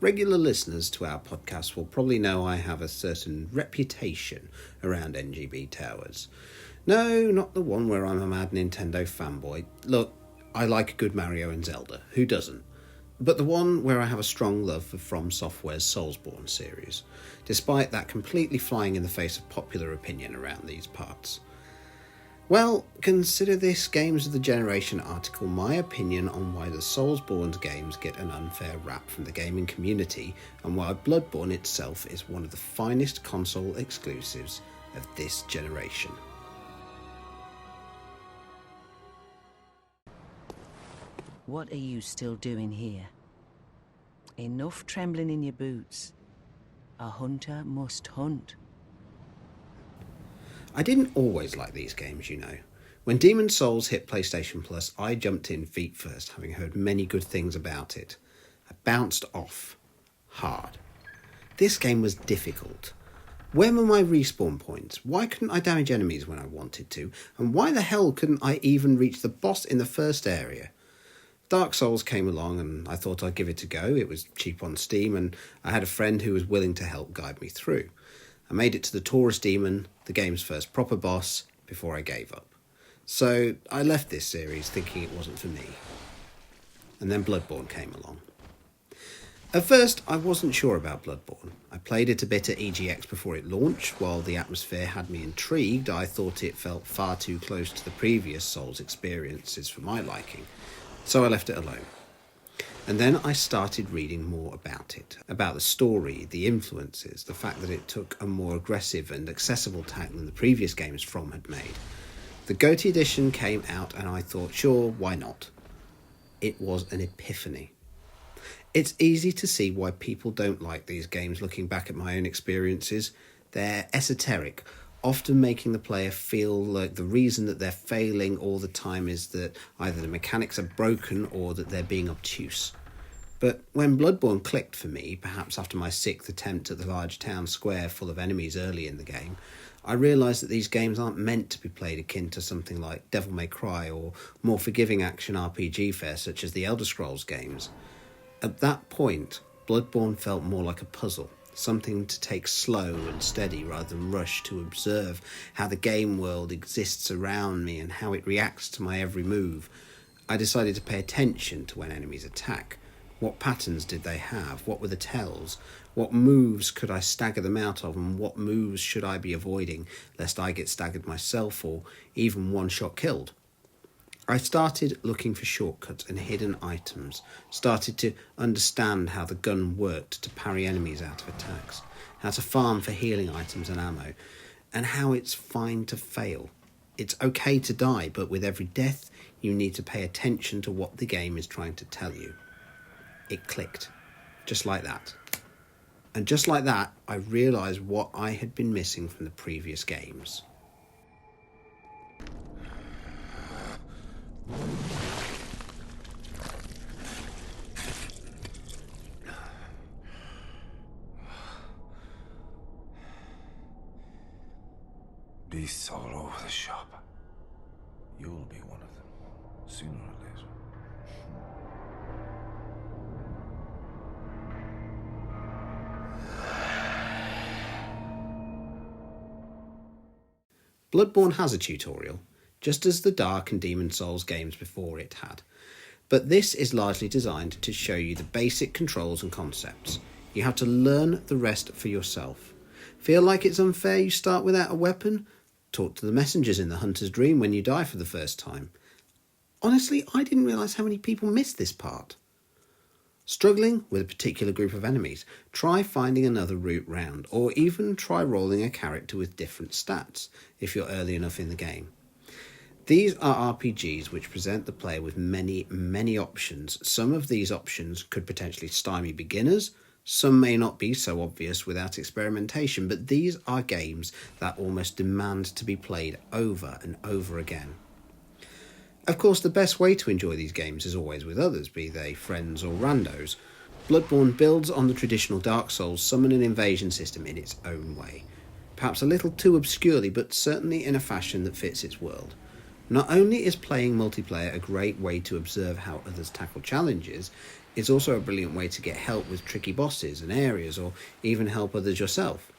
Regular listeners to our podcast will probably know I have a certain reputation around NGB towers. No, not the one where I'm a mad Nintendo fanboy. Look, I like a good Mario and Zelda. Who doesn't? But the one where I have a strong love for FromSoftware's Soulsborne series, despite that completely flying in the face of popular opinion around these parts. Well, consider this Games of the Generation article my opinion on why the Soulsborne games get an unfair rap from the gaming community and why Bloodborne itself is one of the finest console exclusives of this generation. What are you still doing here? Enough trembling in your boots. A hunter must hunt. I didn't always like these games, you know. When Demon's Souls hit PlayStation Plus, I jumped in feet first, having heard many good things about it. I bounced off. Hard. This game was difficult. Where were my respawn points? Why couldn't I damage enemies when I wanted to? And why the hell couldn't I even reach the boss in the first area? Dark Souls came along and I thought I'd give it a go. It was cheap on Steam and I had a friend who was willing to help guide me through. I made it to the Taurus Demon, the game's first proper boss, before I gave up. So I left this series thinking it wasn't for me. And then Bloodborne came along. At first, I wasn't sure about Bloodborne. I played it a bit at EGX before it launched. While the atmosphere had me intrigued, I thought it felt far too close to the previous Souls experiences for my liking. So I left it alone. And then I started reading more about it, about the story, the influences, the fact that it took a more aggressive and accessible tack than the previous games From had made. The GOTY edition came out and I thought, sure, why not? It was an epiphany. It's easy to see why people don't like these games looking back at my own experiences. They're esoteric, often making the player feel like the reason that they're failing all the time is that either the mechanics are broken or that they're being obtuse. But when Bloodborne clicked for me, perhaps after my 6th attempt at the large town square full of enemies early in the game, I realised that these games aren't meant to be played akin to something like Devil May Cry or more forgiving action RPG fare such as the Elder Scrolls games. At that point, Bloodborne felt more like a puzzle. Something to take slow and steady rather than rush to observe how the game world exists around me and how it reacts to my every move. I decided to pay attention to when enemies attack. What patterns did they have? What were the tells? What moves could I stagger them out of, and what moves should I be avoiding lest I get staggered myself or even one-shot killed? I started looking for shortcuts and hidden items, started to understand how the gun worked to parry enemies out of attacks, how to farm for healing items and ammo, and how it's fine to fail. It's okay to die, but with every death you need to pay attention to what the game is trying to tell you. It clicked, just like that. And just like that, I realised what I had been missing from the previous games. Beasts all over the shop. You'll be one of them, sooner or later. Bloodborne has a tutorial, just as the Dark and Demon's Souls games before it had. But this is largely designed to show you the basic controls and concepts. You have to learn the rest for yourself. Feel like it's unfair you start without a weapon? Talk to the messengers in the Hunter's Dream when you die for the first time. Honestly, I didn't realise how many people missed this part. Struggling with a particular group of enemies, try finding another route round, or even try rolling a character with different stats, if you're early enough in the game. These are RPGs which present the player with many options. Some of these options could potentially stymie beginners, some may not be so obvious without experimentation, but these are games that almost demand to be played over and over again. Of course, the best way to enjoy these games is always with others, be they friends or randos. Bloodborne builds on the traditional Dark Souls summon and invasion system in its own way. Perhaps a little too obscurely, but certainly in a fashion that fits its world. Not only is playing multiplayer a great way to observe how others tackle challenges, it's also a brilliant way to get help with tricky bosses and areas, or even help others yourself.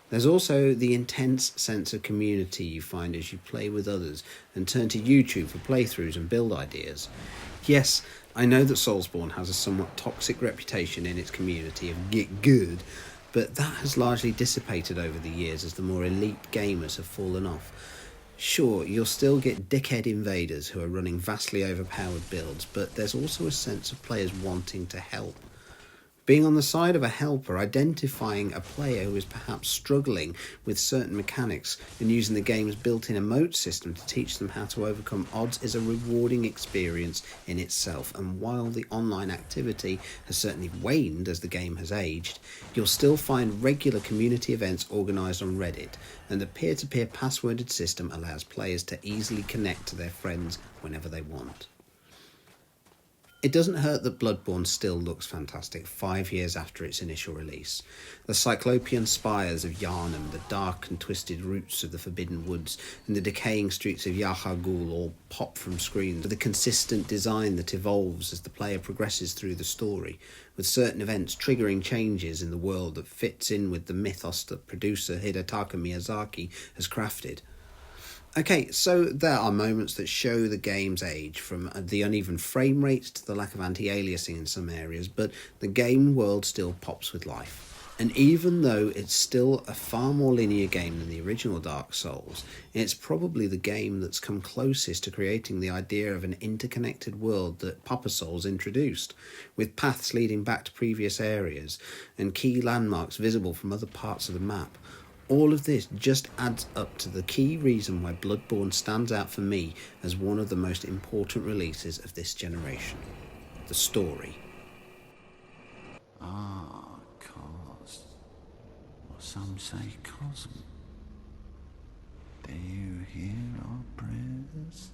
There's also the intense sense of community you find as you play with others and turn to YouTube for playthroughs and build ideas. Yes, I know that Soulsborne has a somewhat toxic reputation in its community of get good, but that has largely dissipated over the years as the more elite gamers have fallen off. Sure, you'll still get dickhead invaders who are running vastly overpowered builds, but there's also a sense of players wanting to help. Being on the side of a helper, identifying a player who is perhaps struggling with certain mechanics and using the game's built-in emote system to teach them how to overcome odds is a rewarding experience in itself. And while the online activity has certainly waned as the game has aged, you'll still find regular community events organised on Reddit, and the peer-to-peer passworded system allows players to easily connect to their friends whenever they want. It doesn't hurt that Bloodborne still looks fantastic 5 years after its initial release. The cyclopean spires of Yharnam, the dark and twisted roots of the Forbidden Woods, and the decaying streets of Yahar'gul all pop from screens with a consistent design that evolves as the player progresses through the story, with certain events triggering changes in the world that fits in with the mythos that producer Hidetaka Miyazaki has crafted. Okay, so there are moments that show the game's age, from the uneven frame rates to the lack of anti-aliasing in some areas, but the game world still pops with life. And even though it's still a far more linear game than the original Dark Souls, it's probably the game that's come closest to creating the idea of an interconnected world that Papa Souls introduced, with paths leading back to previous areas and key landmarks visible from other parts of the map. All of this just adds up to the key reason why Bloodborne stands out for me as one of the most important releases of this generation. The story. Cause. Or some say cosm. Do you hear our prayers?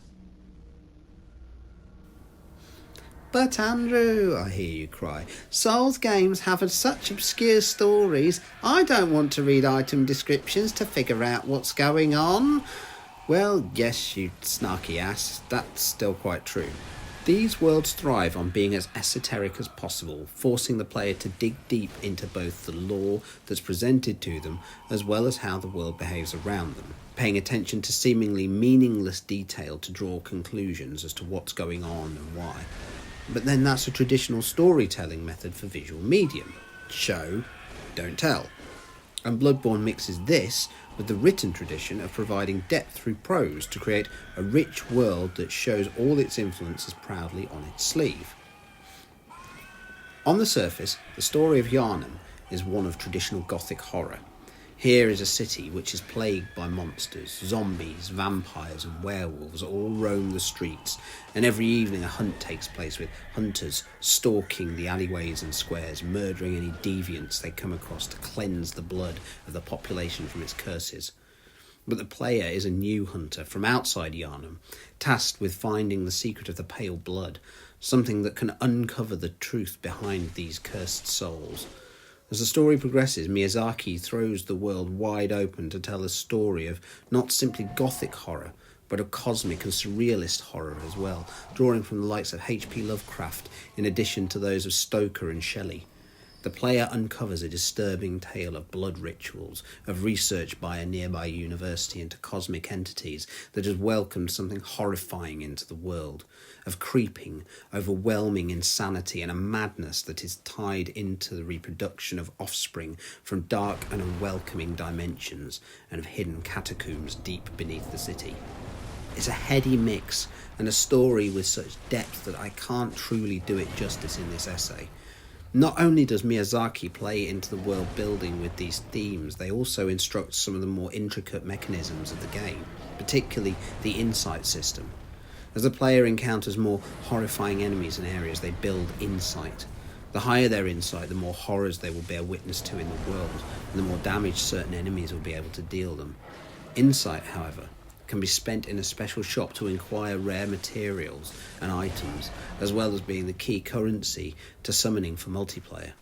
But Andrew, I hear you cry, Souls games have such obscure stories, I don't want to read item descriptions to figure out what's going on. Well, yes, you snarky ass, that's still quite true. These worlds thrive on being as esoteric as possible, forcing the player to dig deep into both the lore that's presented to them as well as how the world behaves around them, paying attention to seemingly meaningless detail to draw conclusions as to what's going on and why. But then that's a traditional storytelling method for visual medium. Show, don't tell. And Bloodborne mixes this with the written tradition of providing depth through prose to create a rich world that shows all its influences proudly on its sleeve. On the surface, the story of Yharnam is one of traditional Gothic horror. Here is a city which is plagued by monsters, zombies, vampires and werewolves all roam the streets, and every evening a hunt takes place with hunters stalking the alleyways and squares, murdering any deviants they come across to cleanse the blood of the population from its curses. But the player is a new hunter from outside Yharnam, tasked with finding the secret of the pale blood, something that can uncover the truth behind these cursed souls. As the story progresses, Miyazaki throws the world wide open to tell a story of not simply Gothic horror, but of cosmic and surrealist horror as well, drawing from the likes of H.P. Lovecraft in addition to those of Stoker and Shelley. The player uncovers a disturbing tale of blood rituals, of research by a nearby university into cosmic entities that has welcomed something horrifying into the world, of creeping, overwhelming insanity and a madness that is tied into the reproduction of offspring from dark and unwelcoming dimensions and of hidden catacombs deep beneath the city. It's a heady mix and a story with such depth that I can't truly do it justice in this essay. Not only does Miyazaki play into the world building with these themes, they also instruct some of the more intricate mechanisms of the game, particularly the insight system. As the player encounters more horrifying enemies and areas, they build insight. The higher their insight, the more horrors they will bear witness to in the world, and the more damage certain enemies will be able to deal them. Insight, however, can be spent in a special shop to acquire rare materials and items, as well as being the key currency to summoning for multiplayer.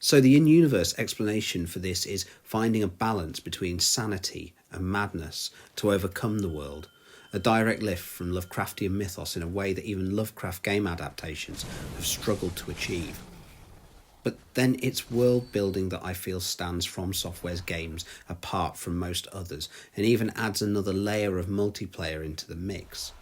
So the in-universe explanation for this is finding a balance between sanity and madness to overcome the world, a direct lift from Lovecraftian mythos in a way that even Lovecraft game adaptations have struggled to achieve. But then it's world building that I feel stands FromSoftware's games apart from most others, and even adds another layer of multiplayer into the mix.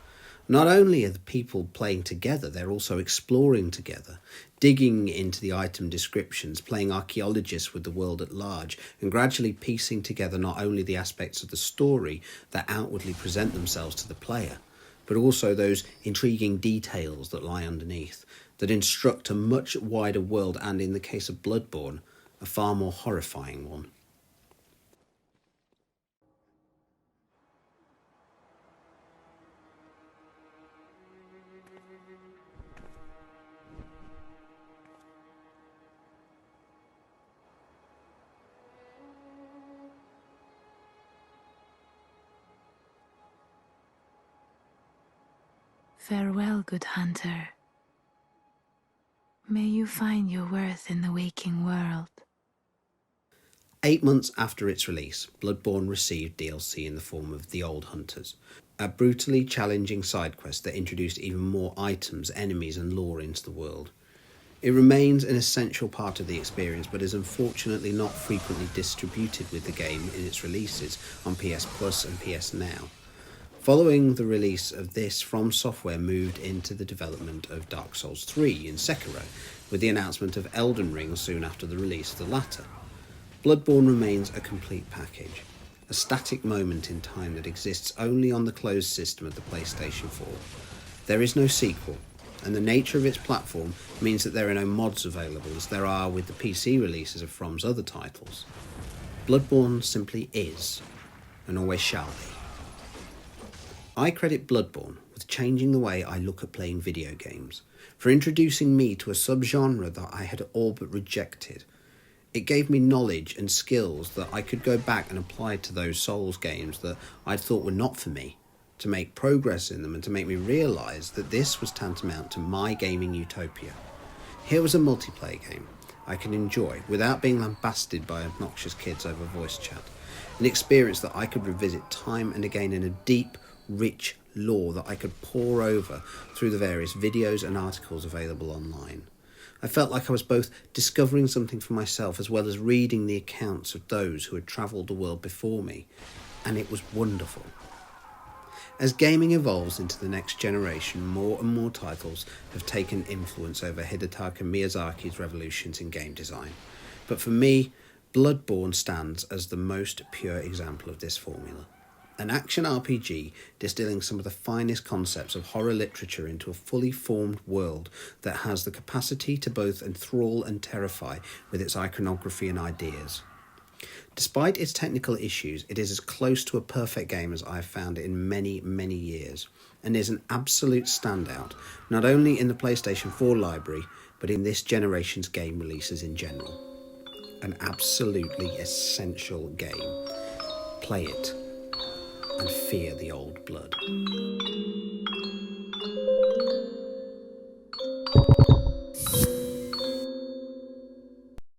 Not only are the people playing together, they're also exploring together, digging into the item descriptions, playing archaeologists with the world at large, and gradually piecing together not only the aspects of the story that outwardly present themselves to the player, but also those intriguing details that lie underneath, that instruct a much wider world and, in the case of Bloodborne, a far more horrifying one. Farewell, good hunter. May you find your worth in the waking world. 8 months after its release, Bloodborne received DLC in the form of The Old Hunters, a brutally challenging side quest that introduced even more items, enemies and lore into the world. It remains an essential part of the experience, but is unfortunately not frequently distributed with the game in its releases on PS Plus and PS Now. Following the release of this, FromSoftware moved into the development of Dark Souls 3 and Sekiro, with the announcement of Elden Ring soon after the release of the latter. Bloodborne remains a complete package, a static moment in time that exists only on the closed system of the PlayStation 4. There is no sequel, and the nature of its platform means that there are no mods available as there are with the PC releases of From's other titles. Bloodborne simply is, and always shall be. I credit Bloodborne with changing the way I look at playing video games, for introducing me to a subgenre that I had all but rejected. It gave me knowledge and skills that I could go back and apply to those Souls games that I'd thought were not for me, to make progress in them and to make me realise that this was tantamount to my gaming utopia. Here was a multiplayer game I could enjoy without being lambasted by obnoxious kids over voice chat, an experience that I could revisit time and again in a deep, rich lore that I could pore over through the various videos and articles available online. I felt like I was both discovering something for myself as well as reading the accounts of those who had travelled the world before me, and it was wonderful. As gaming evolves into the next generation, more and more titles have taken influence over Hidetaka Miyazaki's revolutions in game design. But for me, Bloodborne stands as the most pure example of this formula. An action RPG distilling some of the finest concepts of horror literature into a fully formed world that has the capacity to both enthrall and terrify with its iconography and ideas. Despite its technical issues, it is as close to a perfect game as I have found it in many, many years, and is an absolute standout, not only in the PlayStation 4 library, but in this generation's game releases in general. An absolutely essential game. Play it and fear the old blood.